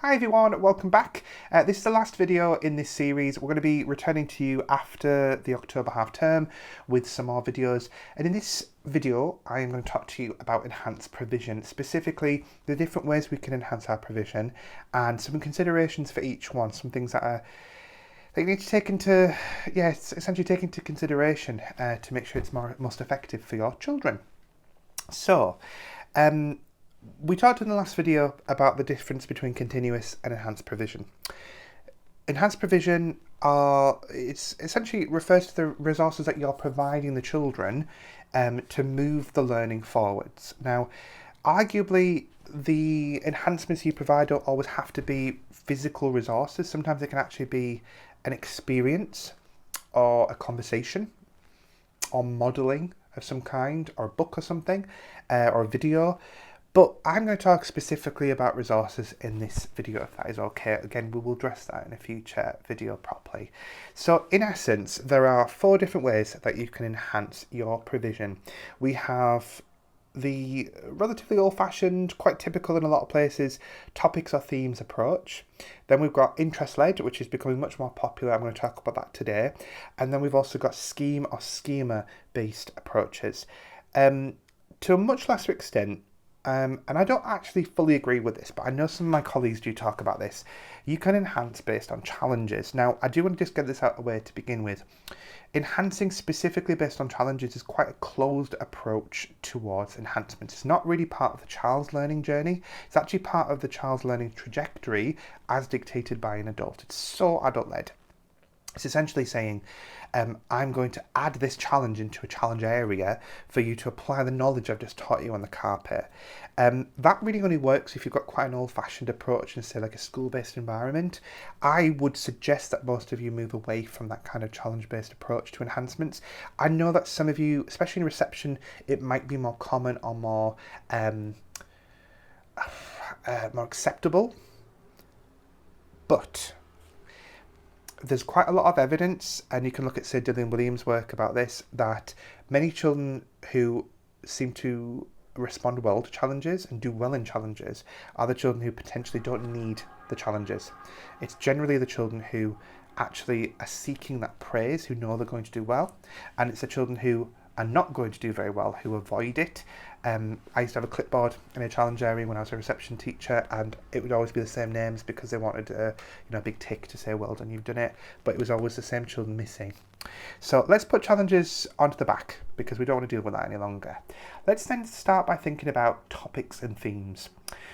Hi everyone, welcome back. This is the last video in this series. We're going to be returning to you after the October half term with some more videos. And in this video, I am going to talk to you about enhanced provision, specifically the different ways we can enhance our provision and some considerations for each one, some things that you need to take into, essentially take into consideration to make sure it's most effective for your children. So, we talked in the last video about the difference between continuous and enhanced provision. Enhanced provision it's essentially refers to the resources that you're providing the children to move the learning forwards. Now, arguably, the enhancements you provide don't always have to be physical resources. Sometimes it can actually be an experience or a conversation or modelling of some kind, or a book or something, or a video. But I'm going to talk specifically about resources in this video, if that is okay. Again, we will address that in a future video properly. So in essence, there are 4 different ways that you can enhance your provision. We have the relatively old-fashioned, quite typical in a lot of places, topics or themes approach. Then we've got interest-led, which is becoming much more popular. I'm going to talk about that today. And then we've also got scheme or schema-based approaches. To a much lesser extent, and I don't actually fully agree with this, but I know some of my colleagues do talk about this. You can enhance based on challenges. Now, I do want to just get this out of the way to begin with. Enhancing specifically based on challenges is quite a closed approach towards enhancement. It's not really part of the child's learning journey. It's actually part of the child's learning trajectory as dictated by an adult. It's so adult-led. It's essentially saying, I'm going to add this challenge into a challenge area for you to apply the knowledge I've just taught you on the carpet. That really only works if you've got quite an old-fashioned approach in, say, like a school-based environment. I would suggest that most of you move away from that kind of challenge-based approach to enhancements. I know that some of you, especially in reception, it might be more common or more acceptable, but there's quite a lot of evidence, and you can look at, say, Dylan Williams' work about this, that many children who seem to respond well to challenges and do well in challenges are the children who potentially don't need the challenges. It's generally the children who actually are seeking that praise, who know they're going to do well, and it's the children who are not going to do very well, who avoid it. I used to have a clipboard in a challenge area when I was a reception teacher, and it would always be the same names because they wanted a big tick to say, well done, you've done it, but it was always the same children missing. So let's put challenges onto the back because we don't want to deal with that any longer. Let's then start by thinking about topics and themes.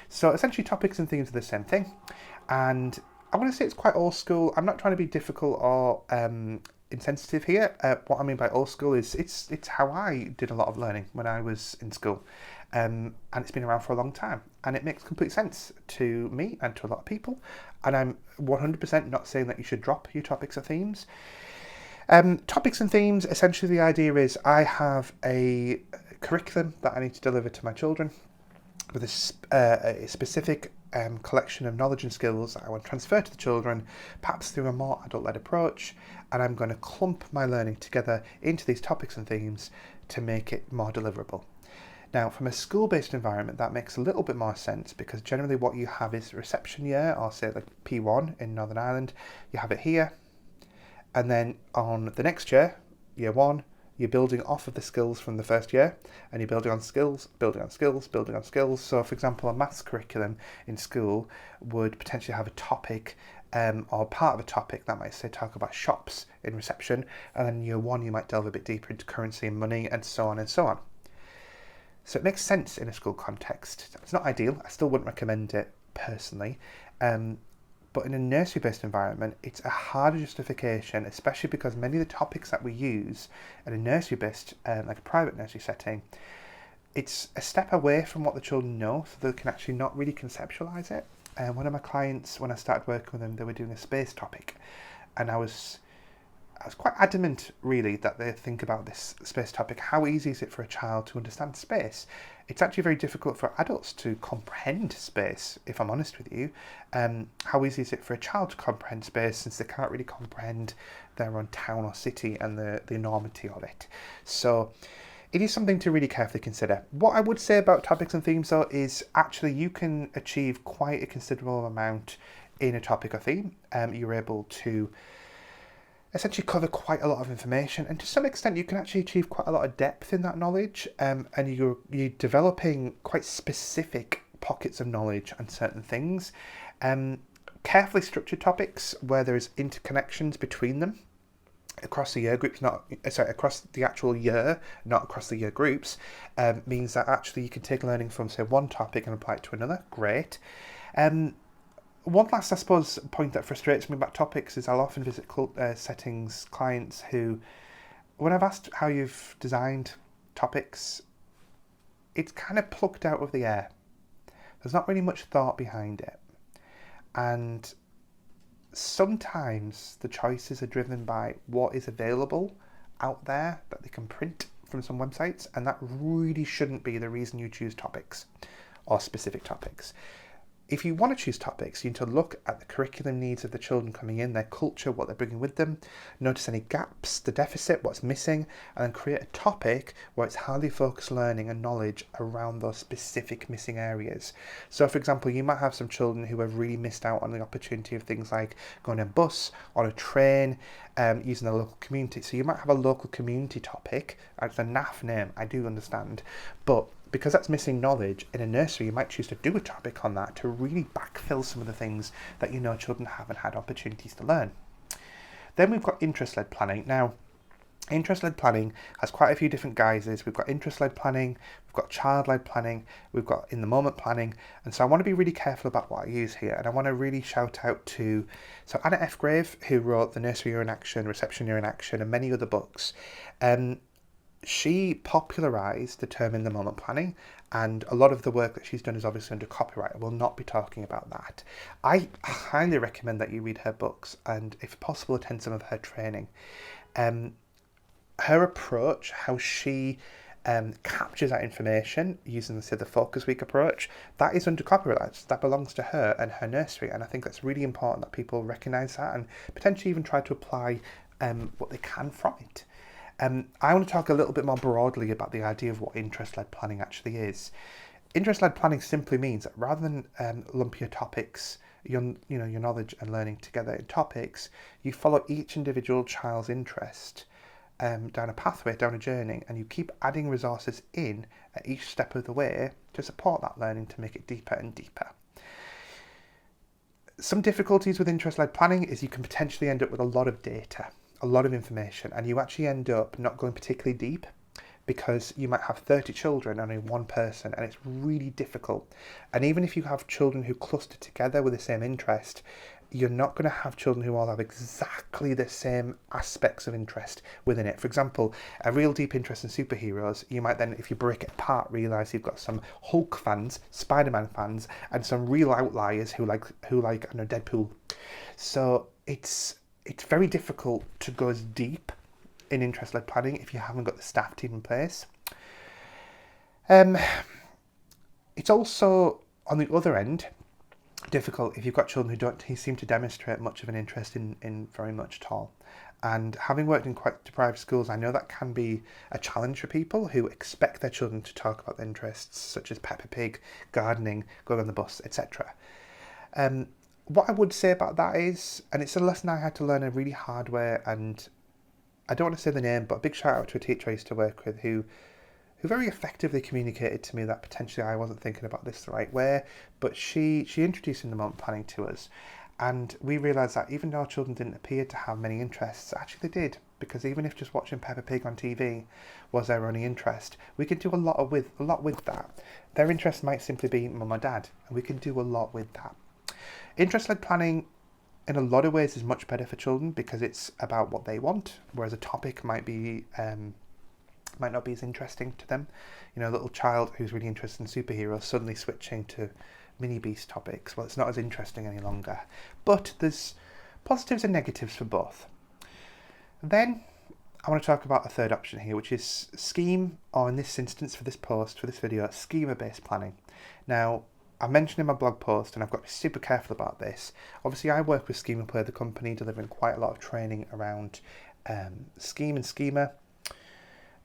So essentially topics and themes are the same thing, and I want to say it's quite old school. I'm not trying to be difficult or insensitive here. What I mean by old school is it's how I did a lot of learning when I was in school, and it's been around for a long time, and it makes complete sense to me and to a lot of people, and I'm 100% not saying that you should drop your topics or themes. Topics and themes, essentially the idea is I have a curriculum that I need to deliver to my children with a specific collection of knowledge and skills that I want to transfer to the children, perhaps through a more adult-led approach, and I'm going to clump my learning together into these topics and themes to make it more deliverable. Now, from a school-based environment, that makes a little bit more sense because generally what you have is reception year, or say like P1 in Northern Ireland, you have it here, and then on the next year, year 1, you're building off of the skills from the first year, and you're building on skills, building on skills, building on skills. So, for example, a maths curriculum in school would potentially have a topic or part of a topic that might say talk about shops in reception, and then year 1 you might delve a bit deeper into currency and money, and so on and so on. So it makes sense in a school context. It's not ideal. I still wouldn't recommend it personally. But in a nursery-based environment, it's a harder justification, especially because many of the topics that we use in a nursery-based, like a private nursery setting, it's a step away from what the children know, so they can actually not really conceptualise it. One of my clients, when I started working with them, they were doing a space topic, and I was quite adamant, really, that they think about this space topic. How easy is it for a child to understand space? It's actually very difficult for adults to comprehend space, if I'm honest with you. How easy is it for a child to comprehend space since they can't really comprehend their own town or city and the enormity of it? So It is something to really carefully consider. What I would say about topics and themes, though, is actually you can achieve quite a considerable amount in a topic or theme. You're able to essentially cover quite a lot of information, and to some extent you can actually achieve quite a lot of depth in that knowledge, and you're developing quite specific pockets of knowledge on certain things. Carefully structured topics where there's interconnections between them across the year groups, across the actual year, not across the year groups, means that actually you can take learning from, say, one topic and apply it to another. Great. One last, I suppose, point that frustrates me about topics is I'll often visit settings, clients who, when I've asked how you've designed topics, it's kind of plucked out of the air. There's not really much thought behind it. And sometimes the choices are driven by what is available out there that they can print from some websites, and that really shouldn't be the reason you choose topics or specific topics. If you want to choose topics, you need to look at the curriculum needs of the children coming in, their culture, what they're bringing with them, notice any gaps, the deficit, what's missing, and then create a topic where it's highly focused learning and knowledge around those specific missing areas. So, for example, you might have some children who have really missed out on the opportunity of things like going on a bus, on a train, using the local community. So you might have a local community topic. It's a naff name, I do understand, but because that's missing knowledge in a nursery, you might choose to do a topic on that to really backfill some of the things that you know children haven't had opportunities to learn. Then we've got interest-led planning. Now, interest-led planning has quite a few different guises. We've got interest-led planning, we've got child-led planning, we've got in-the-moment planning, and so I want to be really careful about what I use here, and I want to really shout out to Anna F. Grave, who wrote The Nursery Year in Action, Reception Year in Action, and many other books. She popularised the term in-the-moment planning, and a lot of the work that she's done is obviously under copyright. I will not be talking about that. I highly recommend that you read her books and, if possible, attend some of her training. Her approach, how she captures that information using, say, the Focus Week approach, that is under copyright. That belongs to her and her nursery, and I think that's really important that people recognise that and potentially even try to apply what they can from it. I want to talk a little bit more broadly about the idea of what interest-led planning actually is. Interest-led planning simply means that rather than lump your topics, your knowledge and learning together in topics, you follow each individual child's interest down a pathway, down a journey, and you keep adding resources in at each step of the way to support that learning to make it deeper and deeper. Some difficulties with interest-led planning is you can potentially end up with a lot of data, a lot of information, and you actually end up not going particularly deep because you might have 30 children and only one person, and it's really difficult. And even if you have children who cluster together with the same interest, you're not going to have children who all have exactly the same aspects of interest within it. For example, a real deep interest in superheroes, you might then, if you break it apart, realise you've got some Hulk fans, Spider-Man fans, and some real outliers who like Deadpool. So it's very difficult to go as deep in interest-led planning if you haven't got the staff team in place. It's also, on the other end, difficult if you've got children who seem to demonstrate much of an interest in very much at all. And having worked in quite deprived schools, I know that can be a challenge for people who expect their children to talk about their interests, such as Peppa Pig, gardening, going on the bus, etc. What I would say about that is, and it's a lesson I had to learn a really hard way, and I don't want to say the name, but a big shout out to a teacher I used to work with who very effectively communicated to me that potentially I wasn't thinking about this the right way, but she introduced in-the-moment planning to us, and we realised that even though our children didn't appear to have many interests, actually they did, because even if just watching Peppa Pig on TV was their only interest, we could do a lot with that. Their interest might simply be mum or dad, and we can do a lot with that. Interest-led planning in a lot of ways is much better for children because it's about what they want, whereas a topic might not be as interesting to them. You know, a little child who's really interested in superheroes suddenly switching to Mini Beast topics, well, it's not as interesting any longer. But there's positives and negatives for both. Then I want to talk about a third option here, which is scheme, or in this instance for this post, for this video, schema-based planning. Now, I mentioned in my blog post, and I've got to be super careful about this. Obviously, I work with Schema Play, the company, delivering quite a lot of training around scheme and schema.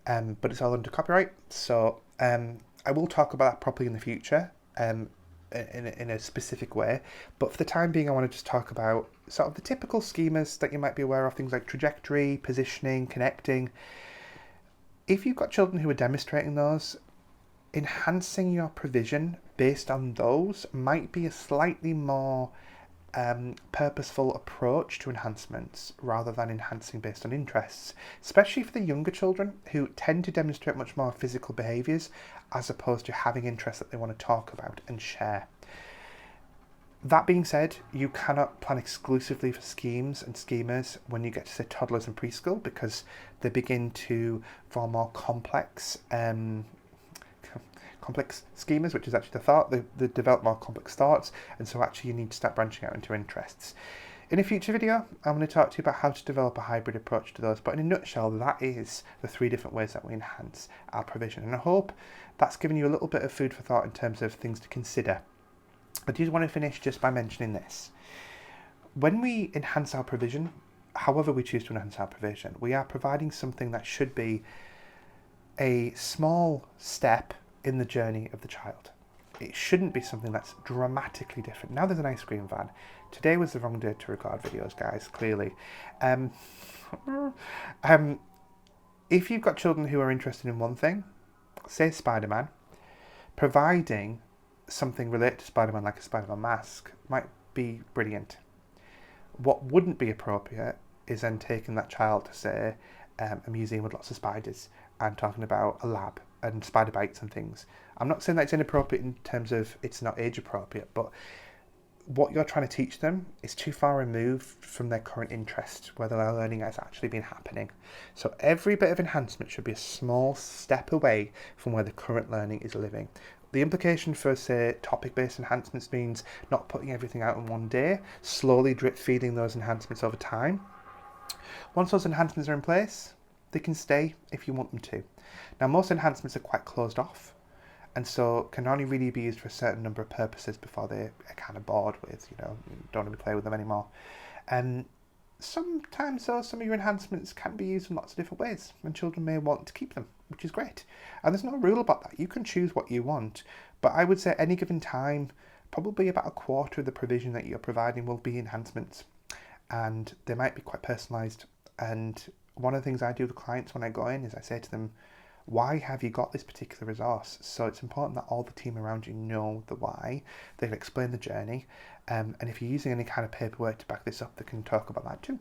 but it's all under copyright. So I will talk about that properly in the future, in a specific way. But for the time being, I want to just talk about sort of the typical schemas that you might be aware of, things like trajectory, positioning, connecting. If you've got children who are demonstrating those, enhancing your provision based on those might be a slightly more purposeful approach to enhancements rather than enhancing based on interests, especially for the younger children who tend to demonstrate much more physical behaviours as opposed to having interests that they want to talk about and share. That being said, you cannot plan exclusively for schemes and schemas when you get to say toddlers and preschool, because they begin to form more complex schemas, which is actually the thought. They develop more complex thoughts, and so actually you need to start branching out into interests. In a future video, I'm going to talk to you about how to develop a hybrid approach to those, but in a nutshell, that is the 3 different ways that we enhance our provision. And I hope that's given you a little bit of food for thought in terms of things to consider. I do want to finish just by mentioning this. When we enhance our provision, however we choose to enhance our provision, we are providing something that should be a small step in the journey of the child. It shouldn't be something that's dramatically different. Now there's an ice cream van. Today was the wrong day to record videos, guys, clearly. If you've got children who are interested in one thing, say Spider-Man, providing something related to Spider-Man like a Spider-Man mask might be brilliant. What wouldn't be appropriate is then taking that child to, say, a museum with lots of spiders and talking about a lab and spider bites and things. I'm not saying that it's inappropriate in terms of it's not age appropriate, but what you're trying to teach them is too far removed from their current interest, where their learning has actually been happening. So every bit of enhancement should be a small step away from where the current learning is living. The implication for, say, topic-based enhancements means not putting everything out in one day, slowly drip feeding those enhancements over time. Once those enhancements are in place, they can stay if you want them to. Now, most enhancements are quite closed off, and so can only really be used for a certain number of purposes before they are kind of bored with, don't want to play with them anymore. And sometimes, though, some of your enhancements can be used in lots of different ways, and children may want to keep them, which is great. And there's no rule about that. You can choose what you want, but I would say at any given time, probably about a quarter of the provision that you're providing will be enhancements, and they might be quite personalised. And one of the things I do with clients when I go in is I say to them, why have you got this particular resource? So it's important that all the team around you know the why. They'll explain the journey. And if you're using any kind of paperwork to back this up, they can talk about that too.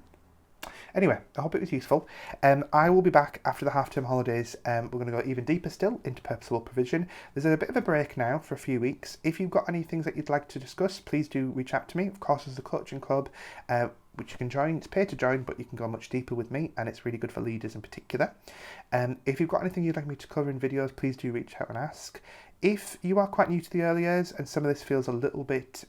Anyway, I hope it was useful. I will be back after the half-term holidays. We're going to go even deeper still into purposeful provision. There's a bit of a break now for a few weeks. If you've got any things that you'd like to discuss, please do reach out to me. Of course, there's the coaching club, which you can join. It's paid to join, but you can go much deeper with me, and it's really good for leaders in particular. If you've got anything you'd like me to cover in videos, please do reach out and ask. If you are quite new to the early years and some of this feels a little bit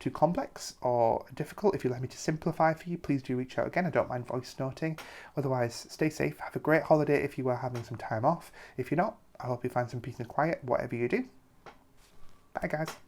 too complex or difficult, if you'd like me to simplify for you, please do reach out again. I don't mind voice noting. Otherwise, stay safe. Have a great holiday if you are having some time off. If you're not, I hope you find some peace and quiet, whatever you do. Bye, guys.